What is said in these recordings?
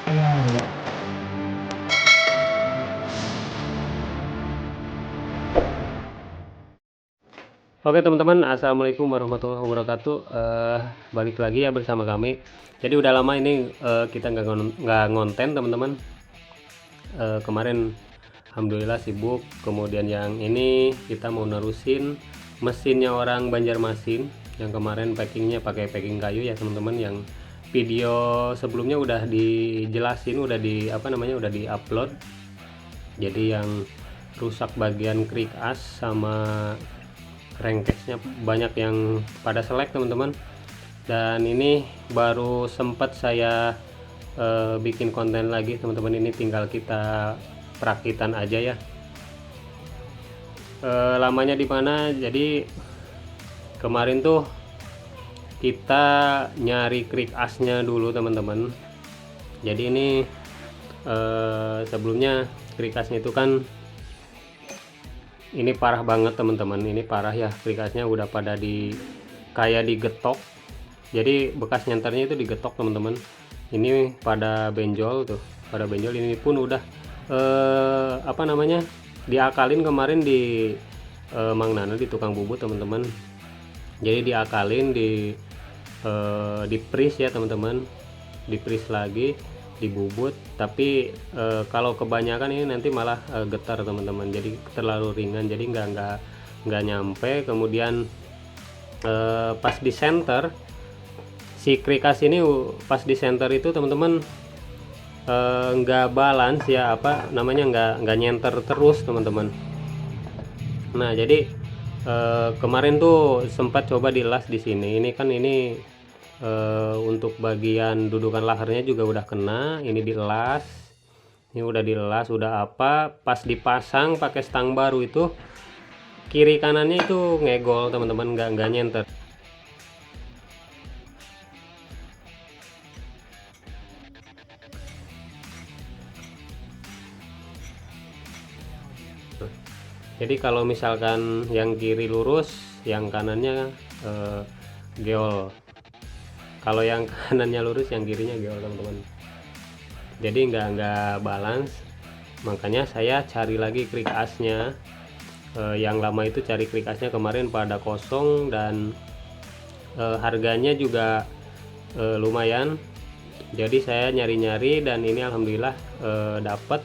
Oke teman-teman, assalamualaikum warahmatullahi wabarakatuh. Balik lagi ya bersama kami. Jadi udah lama ini kita nggak ngonten teman-teman. Kemarin alhamdulillah sibuk. Kemudian yang ini kita mau nerusin mesinnya orang Banjarmasin. Yang kemarin packingnya pakai packing kayu ya teman-teman. Yang video sebelumnya udah dijelasin, udah udah diupload. Jadi yang rusak bagian krik as sama crankcase-nya banyak yang pada selek teman-teman, dan ini baru sempat saya bikin konten lagi teman-teman. Ini tinggal kita perakitan aja ya. Lamanya di mana, jadi kemarin tuh kita nyari krik asnya dulu teman-teman. Jadi ini sebelumnya krik asnya itu kan ini parah banget teman-teman, ini parah ya, krikasnya udah pada kayak digetok. Jadi bekas nyenternya itu digetok teman-teman. Ini pada benjol tuh, pada benjol. Ini pun udah diakalin kemarin di Mang Nana di tukang bubut teman-teman. Jadi diakalin di pris ya teman-teman, di pris lagi, dibubut. Tapi kalau kebanyakan ini nanti malah getar teman-teman, jadi terlalu ringan, jadi nggak nyampe. Kemudian pas di center si krikas ini, pas di center itu teman-teman nggak balance ya, nggak nyenter terus teman-teman. Nah jadi kemarin tuh sempat coba dilas di sini. Ini kan untuk bagian dudukan laharnya juga udah kena, ini dilas, ini udah dilas, udah pas dipasang pakai stang baru itu kiri kanannya itu ngegol teman-teman, nggak nyenter. Jadi kalau misalkan yang kiri lurus, yang kanannya geol. Kalau yang kanannya lurus, yang kirinya geol teman-teman. Jadi nggak balance. Makanya saya cari lagi krik asnya. Yang lama itu cari krik asnya kemarin pada kosong, dan harganya juga lumayan. Jadi saya nyari-nyari, dan ini alhamdulillah dapat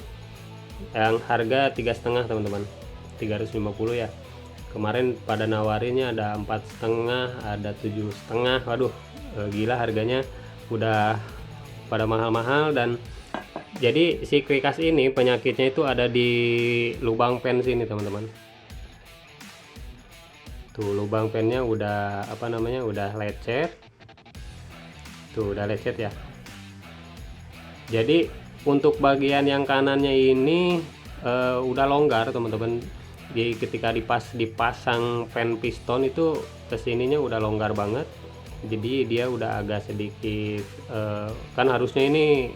yang harga 3,5 teman-teman, 350 ya. Kemarin pada nawarinnya ada 4,5, ada 7,5. Waduh, gila harganya udah pada mahal-mahal. Dan jadi si krikas ini penyakitnya itu ada di lubang pen sini teman-teman. Tuh lubang pennya udah udah lecet. Tuh udah lecet ya. Jadi untuk bagian yang kanannya ini udah longgar teman-teman. Jadi ketika dipasang pen piston itu kesininya udah longgar banget. Jadi dia udah agak sedikit kan harusnya ini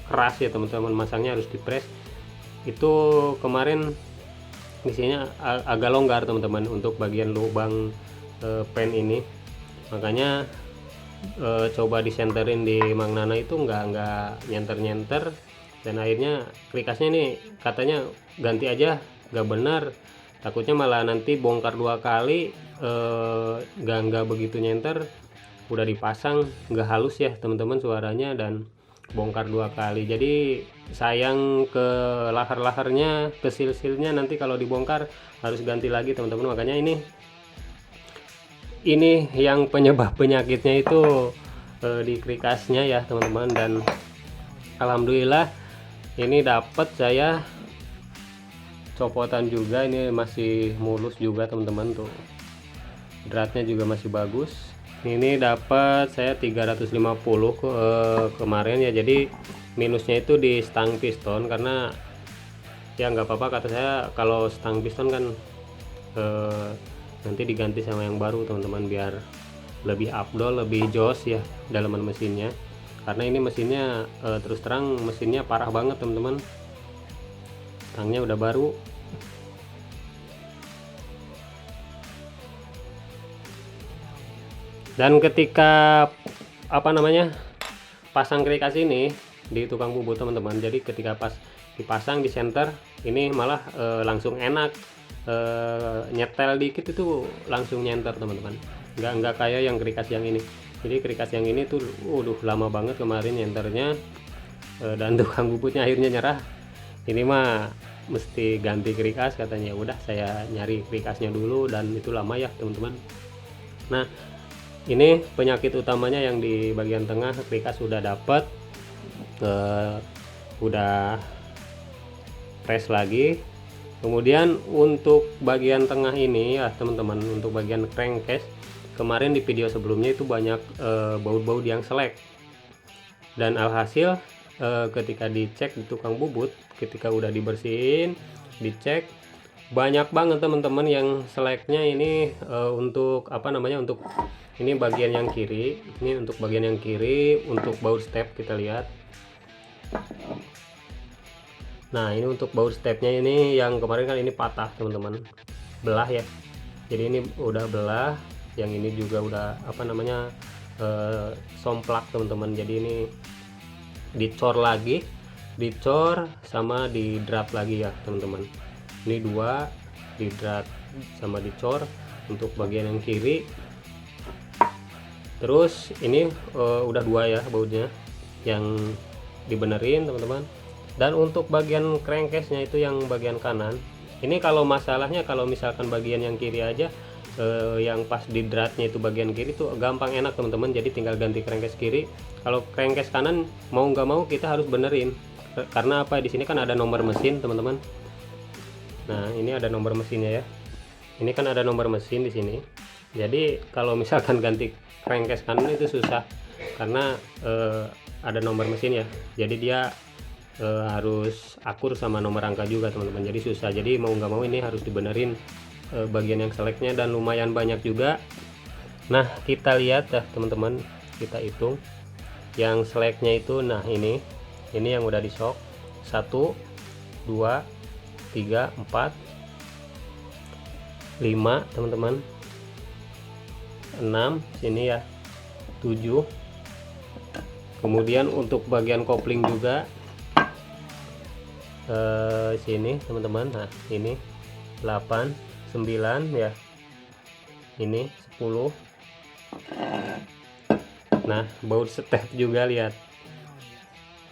keras ya teman-teman, masangnya harus dipres. Itu kemarin isinya agak longgar teman-teman untuk bagian lubang pen ini. Makanya coba disenterin di Mang Nana itu nggak nyenter-nyenter, dan akhirnya krikasnya ini katanya ganti aja, nggak benar. Takutnya malah nanti bongkar 2 kali, nggak begitu nyenter. Udah dipasang nggak halus ya teman-teman suaranya, dan bongkar 2 kali. Jadi sayang ke lahar-laharnya, ke sil-silnya, nanti kalau dibongkar harus ganti lagi teman-teman. Makanya ini yang penyebab penyakitnya itu di krikasnya ya teman-teman. Dan alhamdulillah ini dapat saya copotan juga, ini masih mulus juga teman-teman. Tuh dratnya juga masih bagus. Ini dapat saya 350 kemarin ya. Jadi minusnya itu di stang piston, karena ya nggak apa-apa kata saya, kalau stang piston kan nanti diganti sama yang baru teman-teman, biar lebih afdol, lebih jos ya dalaman mesinnya. Karena ini mesinnya terus terang mesinnya parah banget teman-teman, stangnya udah baru. Dan ketika pasang krikas ini, di tukang bubut teman-teman. Jadi ketika pas dipasang di senter ini malah langsung enak, nyetel dikit itu langsung nyenter teman-teman, nggak kayak yang Krikas yang ini. Jadi Krikas yang ini tuh lama banget kemarin nyenternya, dan tukang bubutnya akhirnya nyerah. Ini mah mesti ganti Krikas katanya. Udah saya nyari Krikasnya dulu dan itu lama ya teman-teman. Nah ini penyakit utamanya yang di bagian tengah Krikas sudah dapat, udah press lagi. Kemudian untuk bagian tengah ini ya teman-teman, untuk bagian crankcase kemarin di video sebelumnya itu banyak baut-baut yang selek, dan alhasil ketika dicek di tukang bubut, ketika udah dibersihin dicek, banyak banget teman-teman yang seleknya ini. Untuk apa namanya, untuk ini bagian yang kiri, ini untuk bagian yang kiri untuk baut step kita lihat. Nah ini untuk baut stepnya ini yang kemarin kan ini patah teman-teman, belah ya. Jadi ini udah belah, yang ini juga udah apa namanya, somplak teman-teman. Jadi ini dicor lagi, dicor sama di drat lagi ya teman-teman. Ini dua, di drat sama dicor untuk bagian yang kiri. Terus ini udah dua ya bautnya yang dibenerin teman-teman. Dan untuk bagian crankcase-nya itu yang bagian kanan ini, kalau masalahnya kalau misalkan bagian yang kiri aja, yang pas di dratnya itu bagian kiri tuh gampang enak teman-teman. Jadi tinggal ganti crankcase kiri. Kalau crankcase kanan mau nggak mau kita harus benerin, karena apa, di sini kan ada nomor mesin teman-teman. Nah ini ada nomor mesinnya ya, ini kan ada nomor mesin di sini. Jadi kalau misalkan ganti crankcase kanan itu susah, karena ada nomor mesin ya. Jadi dia harus akur sama nomor angka juga teman-teman, jadi susah. Jadi mau nggak mau ini harus dibenerin bagian yang seleknya, dan lumayan banyak juga. Nah kita lihat ya teman-teman, kita hitung yang seleknya itu. Nah ini yang udah di shock 1 2 3 4 5 teman-teman, 6 sini ya, 7. Kemudian untuk bagian kopling juga sini teman-teman. Nah ini 8 9 ya, ini 10. Nah baut step juga lihat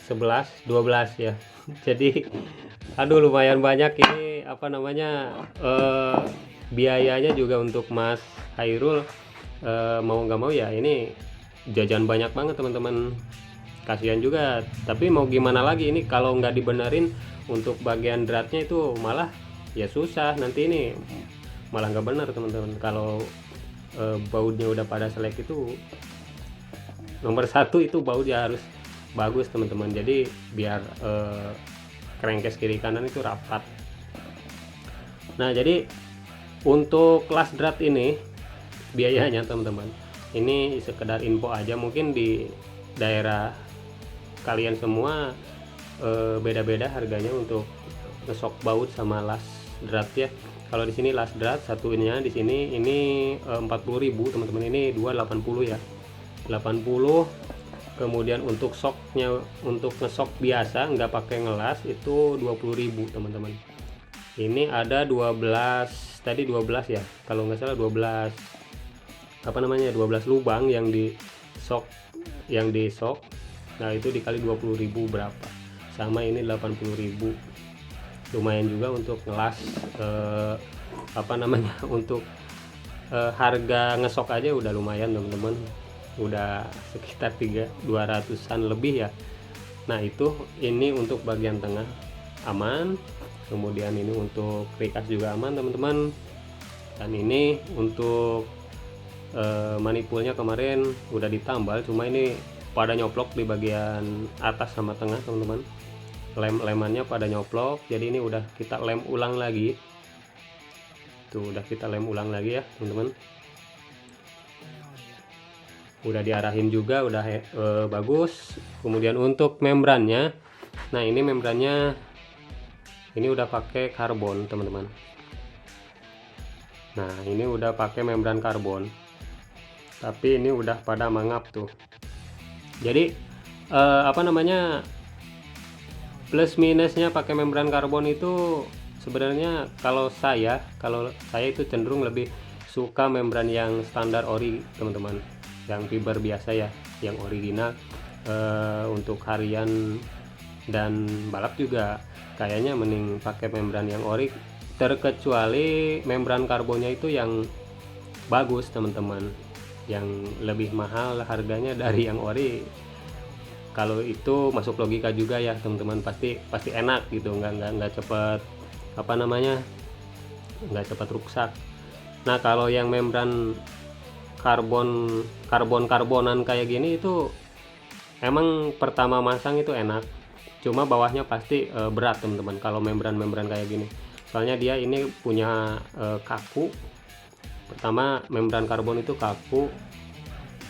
11 12 ya. Jadi aduh lumayan banyak ini apa namanya, biayanya juga untuk Mas Hairul. Mau nggak mau ya ini jajan banyak banget teman-teman, kasihan juga. Tapi mau gimana lagi, ini kalau nggak dibenerin untuk bagian dratnya itu malah ya susah, nanti ini malah nggak bener teman-teman. Kalau bautnya udah pada selek itu nomor satu itu bautnya harus bagus teman-teman. Jadi biar crankcase kiri kanan itu rapat. Nah jadi untuk las drat ini biayanya teman-teman, ini sekedar info aja, mungkin di daerah kalian semua beda-beda harganya untuk ngesok baut sama las drat ya. Kalau di sini las drat satunya di sini ini 40.000 teman-teman, ini 280 ya, 80. Kemudian untuk soknya, untuk ngesok biasa nggak pakai ngelas itu 20.000 teman-teman. Ini ada 12 tadi, 12 ya kalau nggak salah, 12 apa namanya, 12 lubang yang di sok, nah itu dikali 20.000 berapa, sama ini 80.000. Lumayan juga untuk ngelas apa namanya, untuk harga ngesok aja udah lumayan teman-teman, udah sekitar 200-an lebih ya. Nah itu ini untuk bagian tengah aman, kemudian ini untuk Krikas juga aman teman-teman, dan ini untuk manipulnya kemarin udah ditambal, cuma ini pada nyoplok di bagian atas sama tengah teman-teman, lem-lemannya pada nyoplok. Jadi ini udah kita lem ulang lagi tuh, udah kita lem ulang lagi ya teman-teman, udah diarahin juga, udah bagus. Kemudian untuk membrannya, nah ini membrannya ini udah pakai karbon teman-teman. Nah ini udah pakai membran karbon, tapi ini udah pada mangap tuh. Jadi apa namanya, Plus minusnya pakai membran karbon itu sebenarnya kalau saya itu cenderung lebih suka membran yang standar ori teman-teman, yang fiber biasa ya, yang original. Untuk harian dan balap juga kayaknya mending pakai membran yang ori, terkecuali membran karbonnya itu yang bagus teman-teman, yang lebih mahal harganya dari yang ori. Kalau itu masuk logika juga ya teman-teman, pasti enak gitu, nggak cepet apa namanya, nggak cepat rusak. Nah kalau yang membran karbonan kayak gini itu emang pertama masang itu enak, cuma bawahnya pasti berat teman-teman kalau membran kayak gini, soalnya dia ini punya kaku. Pertama membran karbon itu kaku,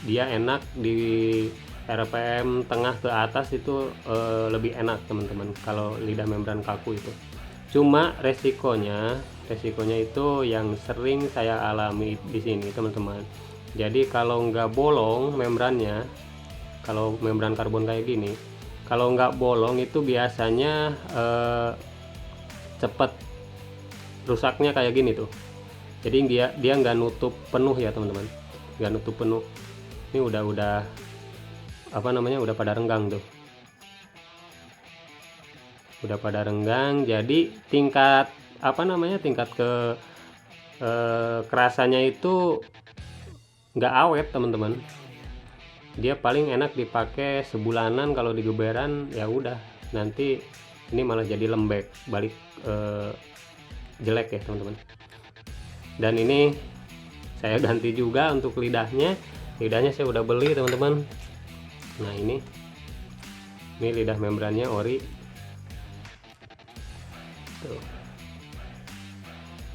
dia enak di RPM tengah ke atas itu lebih enak teman-teman kalau lidah membran kaku itu. Cuma resikonya itu yang sering saya alami di sini teman-teman. Jadi kalau nggak bolong membrannya, kalau membran karbon kayak gini, kalau nggak bolong itu biasanya cepet rusaknya kayak gini tuh. Jadi dia nggak nutup penuh ya teman-teman, nggak nutup penuh. Ini udah apa namanya, udah pada renggang tuh, udah pada renggang. Jadi tingkat apa namanya, tingkat kerasannya itu nggak awet teman-teman. Dia paling enak dipakai sebulanan, kalau di geberan ya udah nanti ini malah jadi lembek balik, jelek ya teman-teman. Dan ini saya ganti juga untuk lidahnya saya udah beli teman-teman. Nah ini lidah membrannya ori tuh,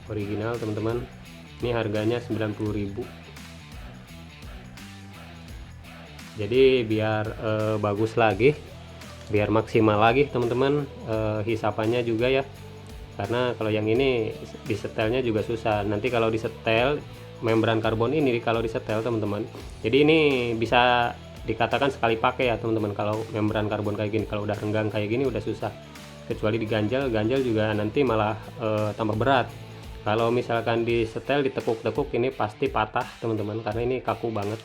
original teman-teman. Ini harganya 90.000. Jadi biar bagus lagi, biar maksimal lagi teman-teman hisapannya juga ya, karena kalau yang ini disetelnya juga susah. Nanti kalau disetel membran karbon ini, kalau disetel teman-teman, jadi ini bisa dikatakan sekali pakai ya teman-teman. Kalau membran karbon kayak gini, kalau udah renggang kayak gini udah susah, kecuali diganjal juga nanti malah tambah berat. Kalau misalkan disetel, ditekuk-tekuk, ini pasti patah teman-teman, karena ini kaku banget.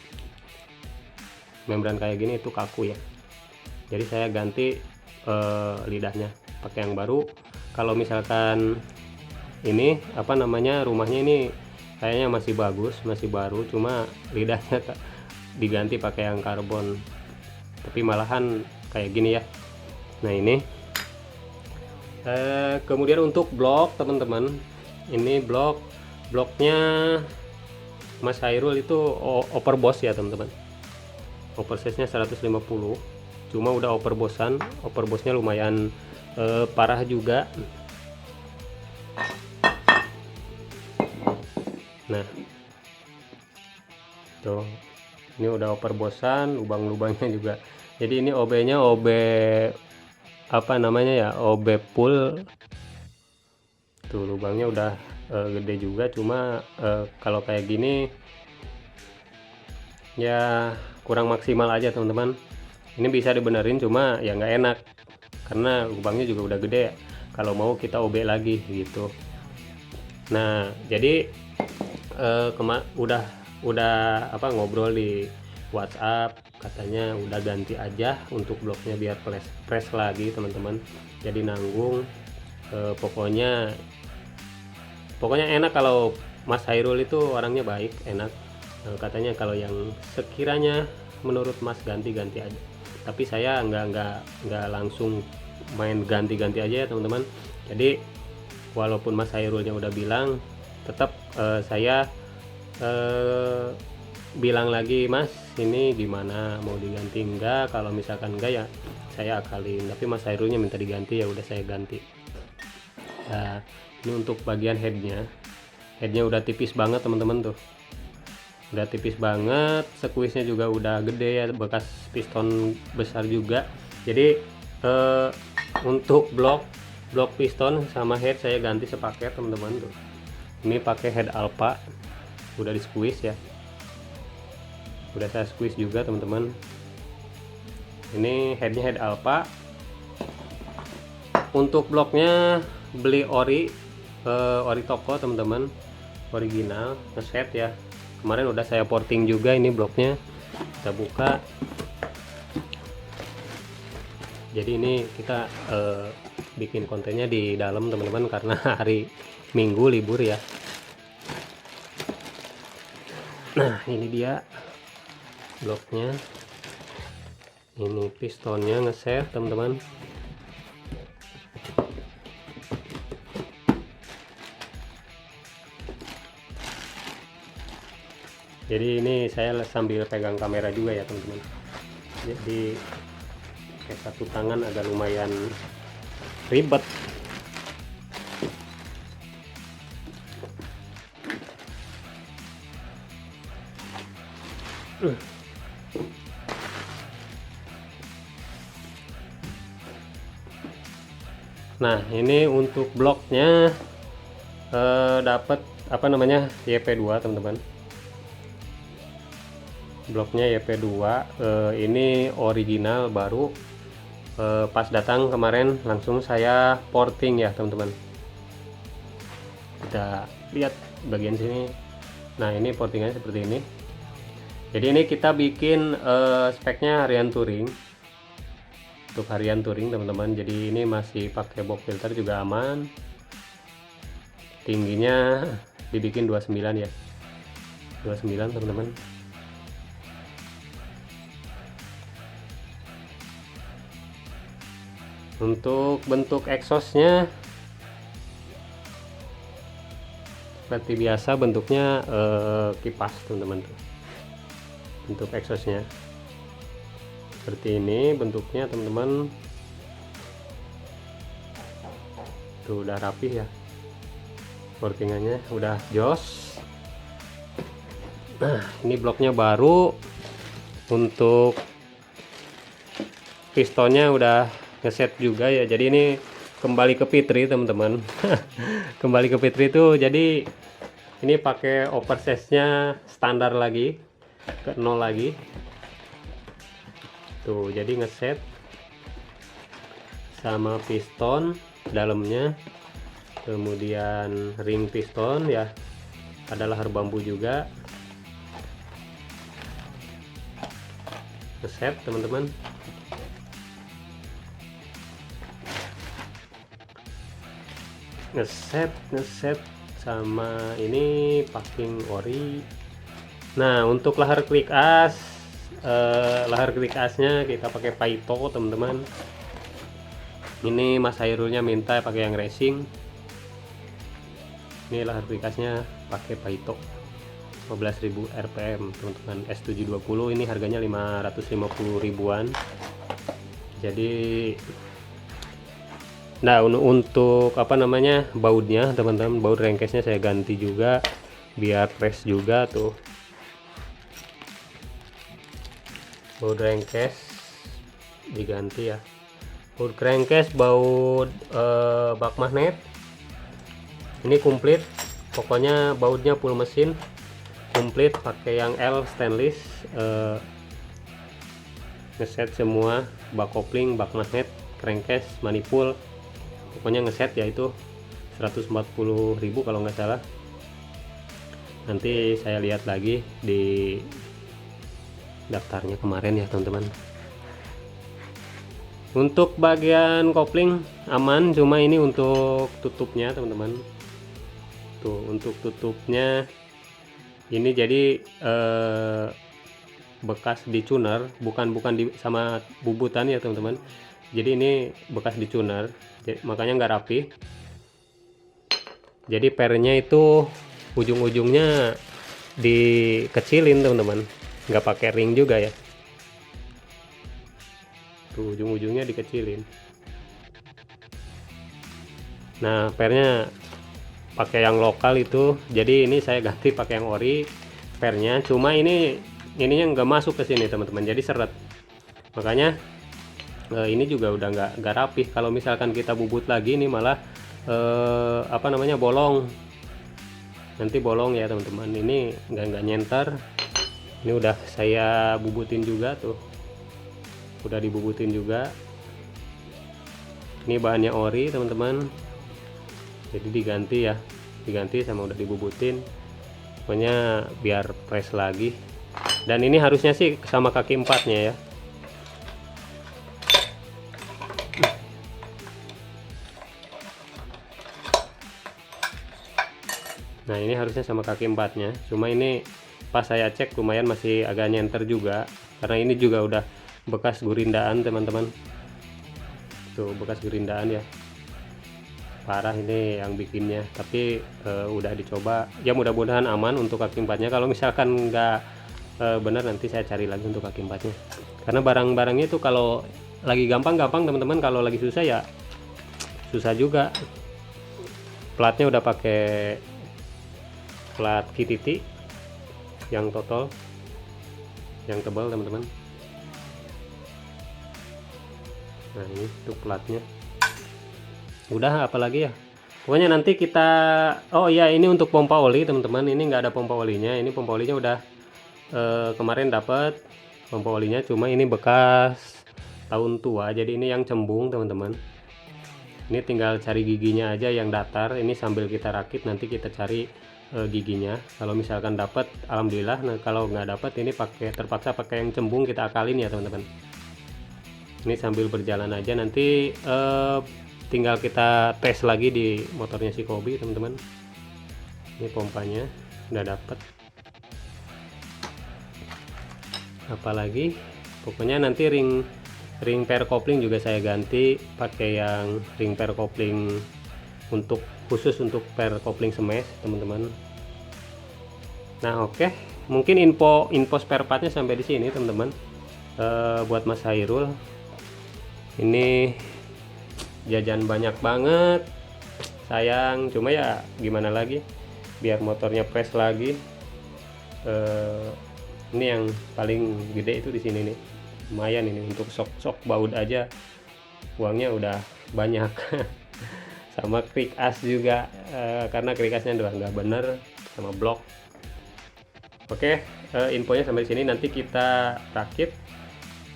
Membran kayak gini itu kaku ya. Jadi saya ganti lidahnya pakai yang baru. Kalau misalkan ini apa namanya, rumahnya ini kayaknya masih bagus, masih baru, cuma lidahnya diganti pakai yang karbon, tapi malahan kayak gini ya. Nah ini kemudian untuk blok teman-teman, ini bloknya Mas Hairul itu overboss ya teman-teman. Oversize nya 150, cuma udah overbossnya lumayan parah juga. Nah tuh, ini udah overbossan, lubang-lubangnya juga. Jadi ini OB-nya OB apa namanya ya, OB full tuh, lubangnya udah gede juga. Cuma kalau kayak gini ya kurang maksimal aja teman-teman. Ini bisa dibenerin, cuma ya nggak enak karena lubangnya juga udah gede ya, kalau mau kita OB lagi gitu. Nah jadi udah apa, ngobrol di WhatsApp, katanya udah ganti aja untuk bloknya biar fresh lagi teman-teman. Jadi nanggung, pokoknya enak. Kalau Mas Hairul itu orangnya baik, enak. Katanya kalau yang sekiranya menurut Mas ganti aja, tapi saya nggak langsung main ganti aja ya teman-teman. Jadi walaupun Mas Hairulnya udah bilang, tetap saya bilang lagi, Mas ini gimana, mau diganti enggak? Kalau misalkan enggak ya saya akalin, tapi Mas Hairulnya minta diganti, ya udah saya ganti. Nah ini untuk bagian headnya udah tipis banget teman-teman tuh, udah tipis banget. Squeeze-nya juga udah gede ya, bekas piston besar juga. Jadi untuk blok piston sama head saya ganti sepaket teman-teman tuh. Ini pakai head Alpha, udah di squeeze ya, udah saya squeeze juga teman-teman. Ini headnya head Alpha, Untuk bloknya beli ori toko teman-teman, original ngeset ya. Kemarin udah saya porting juga ini bloknya. Kita buka. Jadi ini kita bikin kontennya di dalam teman-teman karena hari Minggu libur ya. Nah ini dia bloknya, ini pistonnya ngeset teman-teman. Jadi ini saya sambil pegang kamera juga ya teman-teman, jadi kayak satu tangan agak lumayan ribet. Nah ini untuk bloknya dapat apa namanya YP2 teman-teman. Bloknya YP2 ini original baru, pas datang kemarin langsung saya porting ya teman-teman. Kita lihat bagian sini. Nah ini portingannya seperti ini. Jadi ini kita bikin speknya harian touring. Untuk harian touring teman-teman, jadi ini masih pakai box filter juga aman. Tingginya dibikin 29 ya, 29 teman-teman. Untuk bentuk exhaustnya seperti biasa, bentuknya kipas teman-teman tuh. Bentuk exhaustnya seperti ini bentuknya teman-teman. Tuh udah rapih ya, portingannya udah jos. Nah ini bloknya baru. Untuk pistonnya udah ngeset juga ya, jadi ini kembali ke Fitri teman-teman. Kembali ke Fitri itu, jadi ini pakai oversize nya standar lagi, ke 0 lagi tuh. Jadi ngeset sama piston dalamnya, kemudian ring piston ya, ada lahar bambu juga, ngeset teman-teman. Ngeset sama ini packing ori. Nah untuk lahar quick asnya kita pakai Paito teman-teman. Ini Mas Hairulnya minta pakai yang racing. Ini lahar quick asnya pakai Paito 15.000 rpm teman-teman, S720. Ini harganya 550 ribuan. Jadi nah untuk apa namanya bautnya teman-teman, baut rengkesnya saya ganti juga biar fresh juga tuh. Baut rengkes diganti ya, baut rengkes, baut bak magnet ini komplit. Pokoknya bautnya full mesin komplit, pakai yang L stainless. Ngeset semua, bak kopling, bak magnet, crankcase, manifold, pokoknya ngeset ya. Itu 140.000 kalau nggak salah. Nanti saya lihat lagi di daftarnya kemarin ya teman-teman. Untuk bagian kopling aman, cuma ini untuk tutupnya teman-teman. Tuh untuk tutupnya ini jadi bekas dicuner, bukan di sama bubutan ya teman-teman. Jadi ini bekas dicuner, makanya nggak rapi. Jadi pernya itu ujung-ujungnya dikecilin teman-teman, nggak pakai ring juga ya. Tuh ujung-ujungnya dikecilin. Nah pernya pakai yang lokal itu, jadi ini saya ganti pakai yang ori pernya. Cuma ininya nggak masuk ke sini teman-teman, jadi seret. Makanya ini juga udah nggak rapih. Kalau misalkan kita bubut lagi ini malah apa namanya bolong, nanti bolong ya teman-teman. Ini nggak nyenter. Ini udah saya bubutin juga tuh, udah dibubutin juga. Ini bahannya ori teman-teman, jadi diganti ya, diganti sama udah dibubutin, pokoknya biar fresh lagi. Dan ini harusnya sih sama kaki empatnya ya. Nah ini harusnya sama kaki empatnya, cuma ini pas saya cek lumayan masih agak nyenter juga, karena ini juga udah bekas gurindaan teman-teman. Tuh bekas gurindaan ya, parah ini yang bikinnya. Tapi udah dicoba ya, mudah-mudahan aman untuk kaki empatnya. Kalau misalkan nggak bener nanti saya cari lagi untuk kaki empatnya, karena barang-barangnya itu kalau lagi gampang-gampang teman-teman, kalau lagi susah ya susah juga. Platnya udah pakai plat KTT yang total, yang tebal teman-teman. Nah ini tuh platnya. Udah, apalagi ya, pokoknya nanti kita, oh iya ini untuk pompa oli teman-teman. Ini nggak ada pompa olinya, ini pompa olinya udah kemarin dapat pompa olinya, cuma ini bekas tahun tua, jadi ini yang cembung teman-teman. Ini tinggal cari giginya aja yang datar. Ini sambil kita rakit nanti kita cari giginya. Kalau misalkan dapat alhamdulillah, nah kalau nggak dapat ini terpaksa pakai yang cembung, kita akalin ya teman-teman. Ini sambil berjalan aja, nanti tinggal kita tes lagi di motornya si Kobi teman-teman. Ini pompanya udah dapat. Apalagi pokoknya nanti ring pair kopling juga saya ganti pakai yang ring pair kopling khusus untuk pair kopling smash teman-teman. Nah oke, mungkin info spare partnya sampai di sini teman-teman. Buat Mas Hairul ini jajan banyak banget, sayang, cuma ya gimana lagi, biar motornya fresh lagi. Ini yang paling gede itu di sini nih, lumayan ini untuk sok baut aja uangnya udah banyak. Sama krik as juga, karena krik asnya udah nggak bener sama blok. Oke, infonya sampai sini. Nanti kita rakit,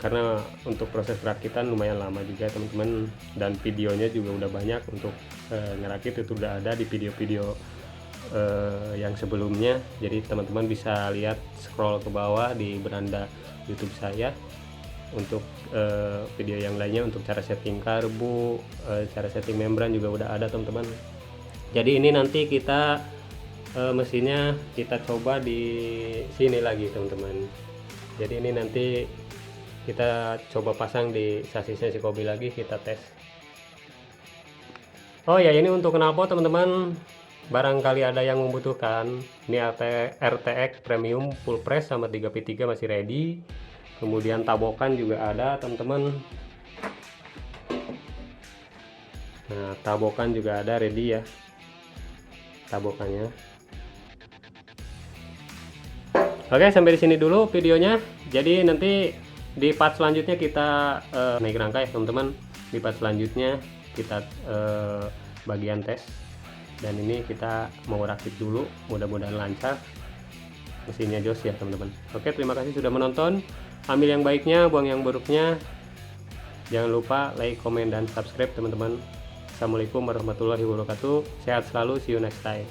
karena untuk proses perakitan lumayan lama juga teman-teman, dan videonya juga udah banyak untuk ngerakit, itu udah ada di video-video yang sebelumnya. Jadi teman-teman bisa lihat, scroll ke bawah di beranda YouTube saya untuk video yang lainnya, untuk cara setting karbu, cara setting membran juga udah ada teman-teman. Jadi ini nanti kita mesinnya kita coba di sini lagi teman-teman. Jadi ini nanti kita coba pasang di sasisnya si Kobi lagi, kita tes. Oh ya, ini untuk knalpot teman-teman, barangkali ada yang membutuhkan. Ini RTX premium full press sama 3P3 masih ready. Kemudian tabokan juga ada teman-teman. Nah tabokan juga ada ready ya, tabokannya. Oke, sampai di sini dulu videonya. Jadi nanti di part selanjutnya kita naik rangka ya teman-teman. Di part selanjutnya kita bagian tes, dan ini kita mau rakit dulu, mudah-mudahan lancar, mesinnya jos ya teman-teman. Oke, terima kasih sudah menonton. Ambil yang baiknya, buang yang buruknya. Jangan lupa like, comment, dan subscribe teman-teman. Assalamualaikum warahmatullahi wabarakatuh. Sehat selalu, see you next time.